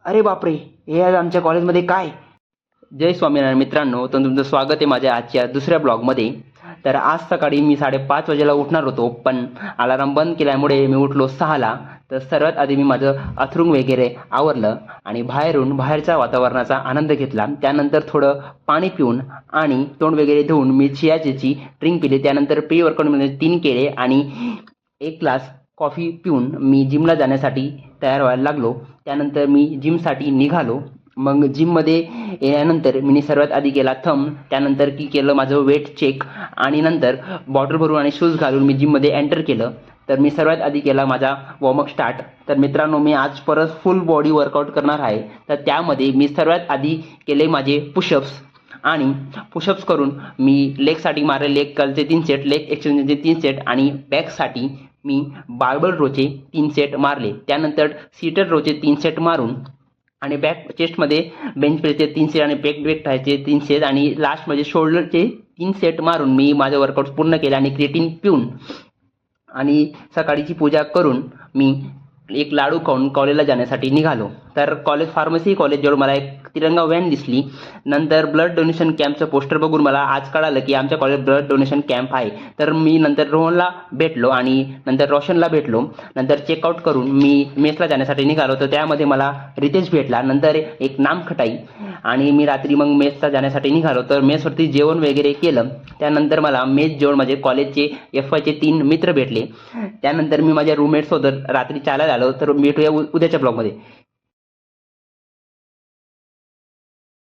अरे बापरे! हे आज आमच्या कॉलेजमध्ये काय? जय स्वामीनारायण मित्रांनो, तर तुमचं स्वागत आहे माझ्या आजच्या दुसऱ्या ब्लॉगमध्ये. तर आज सकाळी मी 5:30 वाजेला उठणार होतो, पण अलार्म बंद केल्यामुळे मी उठलो 6ला. तर सर्वात आधी मी माझं अथरूंग वगैरे आवरलं आणि बाहेरच्या वातावरणाचा आनंद घेतला. त्यानंतर थोडं पाणी पिऊन आणि तोंड वगैरे धुवून मी चियाची ड्रिंक पिली. त्यानंतर प्री वर्कआउटमध्ये 3 केळे आणि 1 ग्लास कॉफी पिऊन मी जिमला जाण्यासाठी तयार व्हायला लागलो. त्यानंतर मी जिमसाठी निघालो. मग जिममध्ये यानंतर मी सर्वात आधी केला थंब, त्यानंतर की केलं माझं वेट चेक आणि नंतर बॉटल भरून आणि शूज घालून मी जिममध्ये एंटर केलं. तर मी सर्वात आधी केला माझा वॉर्मअप स्टार्ट. तर मित्रांनो, मी आज परत फुल बॉडी वर्कआउट करणार आहे. तर त्यामध्ये मी सर्वात आधी केले माझे पुशअप्स आणि पुशअप्स करून मी लेगसाठी मारले लेग कर्लचे 3 सेट, लेग एक्सटेन्शनचे 3 सेट आणि बॅकसाठी मी बार्बल रोचे 3 सेट मारले. त्यानंतर सीटर रोचे 3 सेट मारून आणि बॅक चेस्टमध्ये बेंच प्रेसचे 3 सेट आणि पेक ट्रायचे 3 सेट आणि लास्टमध्ये शोल्डरचे 3 सेट मारून मी माझं वर्कआउट पूर्ण केलं आणि क्रिएटिन पिऊन आणि सकाळची पूजा करून मी एक लाडू खाऊन कॉलेजला जाण्यासाठी निघालो. तर फार्मसी कॉलेजजवळ मला एक तिरंगा व्हॅन दिसली. नंतर ब्लड डोनेशन कॅम्पचं पोस्टर बघून मला आज कळालं की आमच्या कॉलेज ब्लड डोनेशन कॅम्प आहे. तर मी नंतर रोहनला भेटलो आणि नंतर रोशनला भेटलो. नंतर चेकआउट करून मी मेसला जाण्यासाठी निघालो. तर त्यामध्ये मला रितेश भेटला. नंतर एक नामखटाई आणि मी रात्री मग मेसला जाण्यासाठी निघालो. तर मेसवरती जेवण वगैरे केलं. त्यानंतर मला मेस जेवण माझे कॉलेजचे FYचे 3 मित्र भेटले. त्यानंतर मी माझ्या रूममेटसोबत रात्री चालायला आलो. तर भेटूया उद्याच्या ब्लॉगमध्ये.